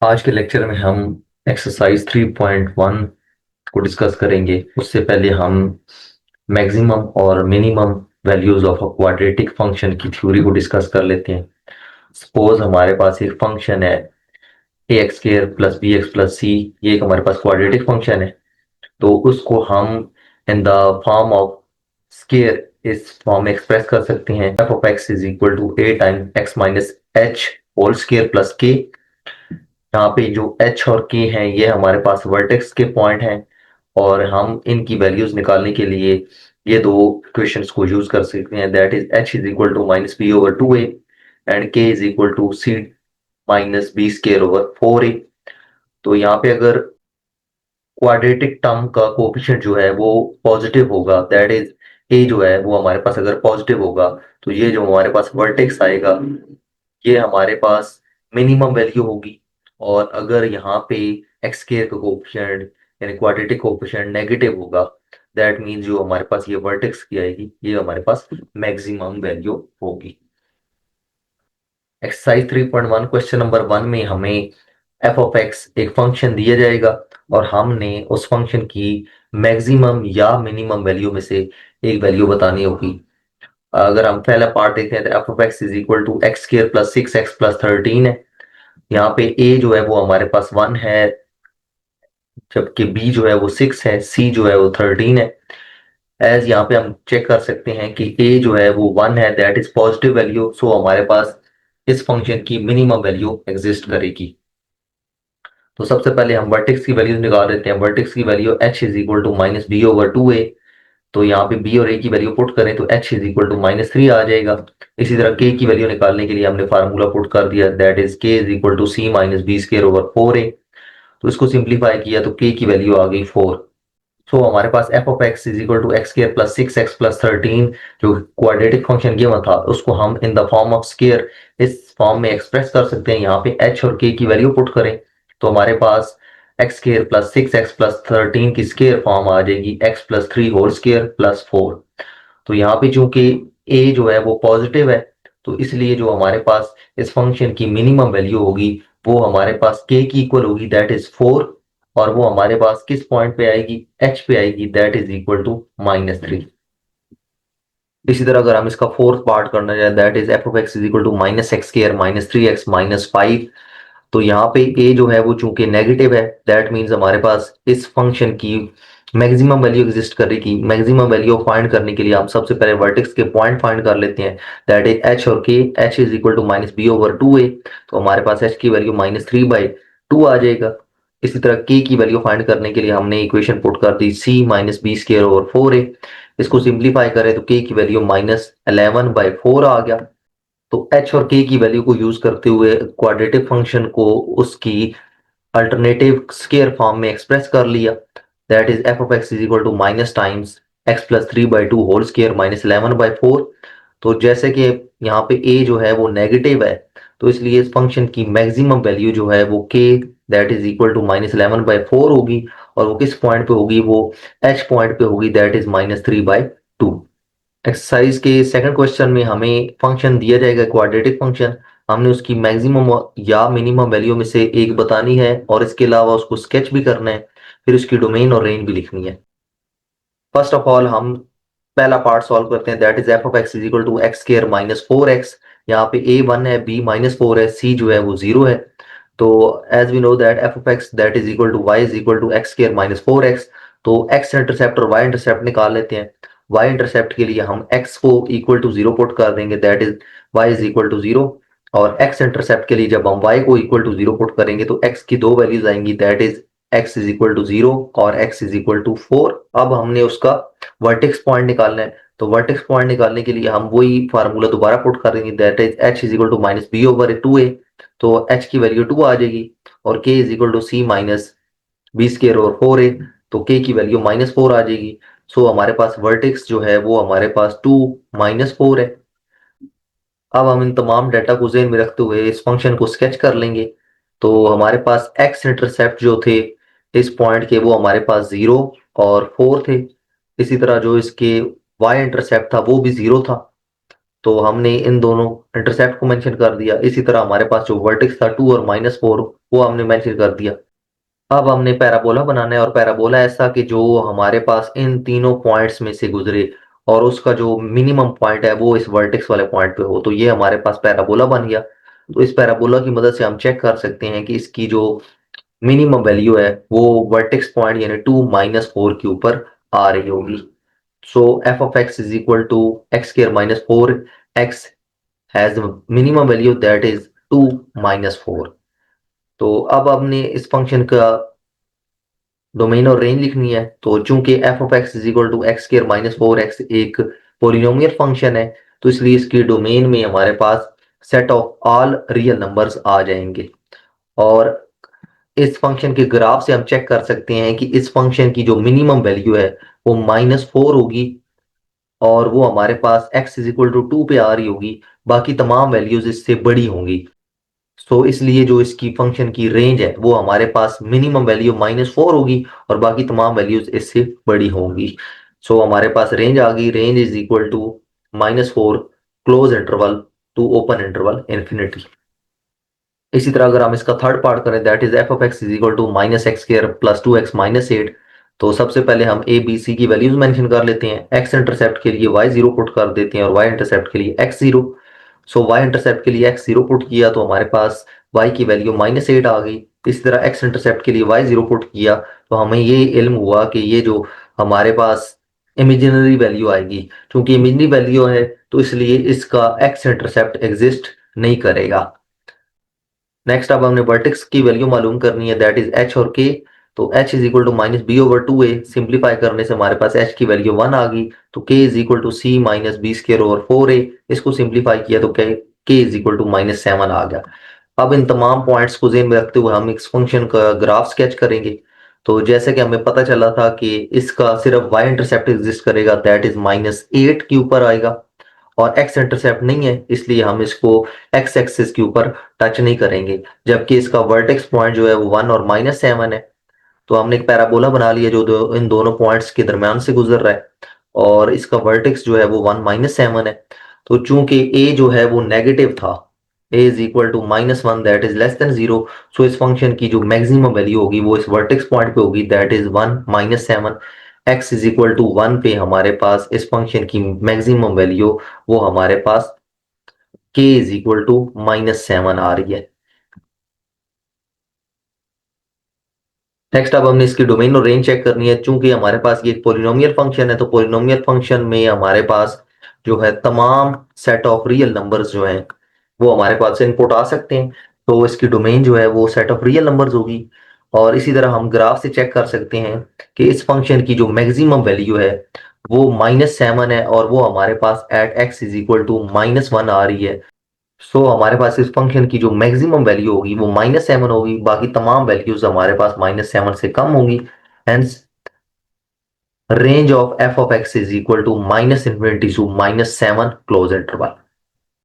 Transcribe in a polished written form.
आज के लेक्चर में हम एक्सरसाइज 3.1 को डिस्कस करेंगे। उससे पहले हम मैक्सिमम और minimum values of a quadratic function की थ्योरी को डिस्कस कर लेते हैं। सपोज हमारे पास एक फंक्शन है a x square plus b x plus c. ये एक हमारे पास क्वाड्रेटिक फंक्शन है, तो उसको हम in the form of square इस फॉर्म में एक्सप्रेस कर सकते हैं। F of x is equal to a time x minus h whole square plus k. यहाँ पे जो h और k हैं ये हमारे पास वर्टेक्स के पॉइंट हैं, और हम इनकी वैल्यूज निकालने के लिए ये दो इक्वेशंस को यूज कर सकते हैं। That is h is equal to minus b over 2a and k is equal to c minus b square over 4a। तो यहाँ पे अगर क्वाड्रेटिक टर्म का कोएफिशिएंट जो है वो पॉजिटिव होगा, दैट इज a जो है वो हमारे पास अगर पॉजिटिव होगा, तो ये जो हमारे पास वर्टेक्स आएगा ये हमारे पास मिनिमम वैल्यू होगी। और अगर यहाँ पे एक्स स्क्वायर का कोएफिशिएंट यानी क्वाड्रेटिक कोएफिशिएंट नेगेटिव होगा, दैट मीन्स जो हमारे पास ये वर्टेक्स की आएगी ये हमारे पास मैक्सिमम वैल्यू होगी। एक्सरसाइज 3.1 क्वेश्चन नंबर 1 में हमें एफ ऑफ एक्स एक फंक्शन दिया जाएगा और हमने उस फंक्शन की मैक्सिमम या मिनिमम वैल्यू में से एक वैल्यू बतानी होगी। अगर हम पहला पार्ट देखते हैं तो f of x is equal to x square plus 6x plus 13 है। यहाँ पे a जो है वो हमारे पास 1 है, जबकि b जो है वो 6 है, c जो है वो 13 है। एज यहाँ पे हम चेक कर सकते हैं कि a जो है वो 1 है, दैट इज पॉजिटिव वैल्यू, सो हमारे पास इस फंक्शन की मिनिमम वैल्यू एग्जिस्ट करेगी। तो सबसे पहले हम वर्टेक्स की वैल्यू निकाल देते हैं। वर्टेक्स की value h is equal to minus b over 2a। तो यहाँ पे b और a की वैल्यू पुट करें तो h is equal to minus 3 आ जाएगा। इसी तरह k की वैल्यू निकालने के लिए हमने फार्मूला पुट कर दिया, that is k is equal to c minus b square over 4a। तो इसको सिंप्लीफाई किया तो k की वैल्यू आ गई 4। सो हमारे पास f of x is equal to x square plus 6x plus 13 जो क्वाड्रेटिक फंक्शन गिवन था उसको हम in the form of square इस फॉर्म में एक्सप्रेस कर सकते हैं। यहाँ पे h और k की वैल्यू पुट करें तो हमारे पास x square plus 6x plus 13 की स्क्वायर फॉर्म आ जाएगी x plus 3 whole square plus 4। तो यहाँ पे चूंकि a जो है वो पॉजिटिव है, तो इसलिए जो हमारे पास इस फंक्शन की मिनिमम वैल्यू होगी वो हमारे पास k की इक्वल होगी, दैट इज 4। और वो हमारे पास किस पॉइंट पे आएगी, h पे आएगी, that is equal to minus 3। इसी तरह अगर हम इसका फोर्थ पार्ट करना चाहें, that is f of x is equal to minus x square minus 3x minus 5। तो यहाँ पे a जो है वो चूंकि नेगेटिव है, दैट मीन्स हमारे पास इस फंक्शन की मैक्सिमम वैल्यू एग्जिस्ट करेगी। मैक्सिमम वैल्यू फाइंड करने के लिए हम सबसे पहले वर्टेक्स के पॉइंट फाइंड कर लेते हैं, दैट इज h और k। h is equal to minus b over 2a। तो हमारे पास h की वैल्यू माइनस 3/2 आ जाएगा। इसी तरह k की वैल्यू फाइंड करने के लिए हमने इक्वेशन पुट कर दी c minus b square over 4a। इसको सिंप्लीफाई करें तो k की वैल्यू माइनस 11/4 आ गया। तो h और k की वैल्यू को यूज करते हुए क्वाड्रेटिक फंक्शन को उसकी अल्टरनेटिव स्क्वायर फॉर्म में एक्सप्रेस कर लिया, that is f of x is equal to minus times x plus 3/2 whole square minus 11/4। तो जैसे कि यहाँ पे a जो है वो नेगेटिव है, तो इसलिए इस फंक्शन की मैक्सिमम वैल्यू जो है वो k that is equal to minus 11/4 होगी। और वो किस पॉइंट पे होगी, वो h पॉइंट पे होगी, दैट इज माइनस 3/2। एक्सरसाइज के सेकंड क्वेश्चन में हमें फंक्शन दिया जाएगा क्वाड्रेटिक फंक्शन। हमने उसकी मैक्सिमम या मिनिमम वैल्यू में से एक बतानी है और इसके अलावा उसको स्केच भी करना है, फिर उसकी डोमेन और रेंज भी लिखनी है। फर्स्ट ऑफ ऑल हम पहला पार्ट सॉल्व करते हैं, that is f of x is equal to x square minus 4x। यहाँ पे a 1 है, b माइनस 4 है, c जो है वो 0 है। तो as we know that f of x that is equal to y is equal to x square minus 4x। तो x इंटरसेप्ट और y इंटरसेप्ट निकाल लेते हैं। y इंटरसेप्ट के लिए हम x को इक्वल टू 0 पुट कर देंगे, that is y is equal to 0। और x इंटरसेप्ट के लिए जब हम y को इक्वल टू 0 पुट करेंगे तो x की दो वैल्यूज आएंगी, that is x is equal to 0 और x इज इक्वल टू 4। अब हमने उसका वर्टेक्स पॉइंट निकालना है, तो वर्टेक्स पॉइंट निकालने के लिए हम वही फार्मूला दोबारा पुट कर देंगे, that is h is equal to minus b over 2a। तो h की वैल्यू 2 आ जाएगी और k is equal to c minus b square over 4a। तो k की वैल्यू माइनस 4 आ जाएगी। सो हमारे पास वर्टेक्स जो है वो हमारे पास 2 माइनस 4 है। अब हम इन तमाम डाटा को ज़हन में रखते हुए इस फंक्शन को स्केच कर लेंगे। तो हमारे पास x इंटरसेप्ट जो थे इस पॉइंट के वो हमारे पास 0 और 4 थे। इसी तरह जो इसके y इंटरसेप्ट था वो भी 0 था, तो हमने इन दोनों इंटरसेप्ट को मेंशन कर दिया। इसी तरह हमारे पास जो वर्टेक्स था 2 और माइनस 4, वो हमने मेंशन कर दिया। अब हमने पैराबोला बनाना है, और पैराबोला ऐसा कि जो हमारे पास इन तीनों पॉइंट्स में से गुजरे और उसका जो मिनिमम पॉइंट है वो इस वर्टेक्स वाले पॉइंट पे हो, तो ये हमारे पास पैराबोला बन गया। तो इस पैराबोला की मदद से हम चेक कर सकते हैं कि इसकी जो मिनिमम वैल्यू है वो वर्टेक्स पॉइंट यानी 2 - 4 के ऊपर आ रही होगी। So f of x is equal to x square -4, x has minimum value that is 2 - 4। तो अब हमने इस फंक्शन का डोमेन और रेंज लिखनी है। तो चूंकि f of x is equal to x square -4 x एक पोलिनोमियल फंक्शन है, तो इसलिए इसकी डोमेन में हमारे पास set of all real numbers आ जाएंगे। और इस फंक्शन के ग्राफ से हम चेक कर सकते हैं कि इस फंक्शन की जो मिनिमम वैल्यू है वो -4 होगी, और वो हमारे पास x इज इक्वल टू 2 पे आ रही होगी। बाकी तमाम वैल्यूज इससे बड़ी होंगी। सो इसलिए जो इसकी फंक्शन की रेंज है वो हमारे पास मिनिमम वैल्यू -4 होगी और बाकी तमाम वैल्यूज इससे बड़ी होंगी। सो हमारे पास रेंज आ गई, range is equal to -4 close interval to open interval infinity. इसी तरह अगर हम इसका थर्ड पार्ट करें, that is f of x is equal to -x² + 2x - 8। तो सबसे पहले हम ए बी सी की वैल्यूज मेंशन कर लेते हैं। एक्स इंटरसेप्ट के लिए y0 पुट कर देते हैं और y इंटरसेप्ट के लिए x0। सो y इंटरसेप्ट के लिए x0 पुट किया तो हमारे पास y की वैल्यू -8 आ गई। इसी तरह x इंटरसेप्ट के लिए y0 पुट किया तो हमें ये इल्म हुआ कि ये जो हमारे पास इमेजिनरी वैल्यू आएगी, क्योंकि इमेजिनरी वैल्यू है तो इसलिए इसका x इंटरसेप्ट एग्जिस्ट नहीं करेगा। नेक्स्ट अब हमने वर्टेक्स की वैल्यू मालूम करनी है, दैट इज एच और के। तो h is equal to -b/2a। Simplify करने से हमारे पास एच की वैल्यू 1 आ गई। तो के is equal to c -b²/4a। इसको सिंप्लीफाई किया तो के इज इक्वल टू -7 आ गया। अब इन तमाम पॉइंट्स को ध्यान में रखते हुए हम इस फंक्शन का ग्राफ स्केच करेंगे। तो जैसे कि हमें पता चला था कि इसका सिर्फ y इंटरसेप्ट एग्जिस्ट करेगा, दैट इज -8 के ऊपर आएगा, और x इंटरसेप्ट नहीं है इसलिए हम इसको x एक्सिस के ऊपर टच नहीं करेंगे। जबकि इसका वर्टेक्स पॉइंट जो है वो 1 और -7 है। तो हमने एक पैराबोला बना लिया जो इन दोनों पॉइंट्स के दरम्यान से गुजर रहा है, और इसका वर्टेक्स जो है वो 1 - 7 है। तो चूंकि a जो है वो नेगेटिव था, a is equal to -1 that is less than 0। So इस फंक्शन की जो मैक्सिमम वैल्यू होगी वो इस वर्टेक्स पॉइंट पे होगी, that is 1 - 7। x is equal to 1 पे हमारे पास इस फंक्शन की मैक्सिमम वैल्यू वो हमारे पास k इज इक्वल टू -7 आ रही है। नेक्स्ट अब हमने इसकी डोमेन और रेंज चेक करनी है। चूंकि हमारे पास ये एक पोलिनोमियल फंक्शन है, तो पोलिनोमियल फंक्शन में हमारे पास जो है तमाम सेट ऑफ रियल नंबर्स जो हैं वो हमारे पास इनपुट आ सकते हैं। तो इसकी डोमेन जो है वो सेट ऑफ रियल नंबर्स होगी। और इसी तरह हम ग्राफ से चेक कर सकते हैं कि इस फंक्शन की जो मैक्सिमम वैल्यू है वो -7 है, और वो हमारे पास at x is equal to -1 आ रही है। सो हमारे पास इस फंक्शन की जो मैक्सिमम वैल्यू होगी वो -7 होगी, बाकी तमाम वैल्यूज हमारे पास -7 से कम होगी। Hence range of f of x is equal to -∞ to -7 close interval.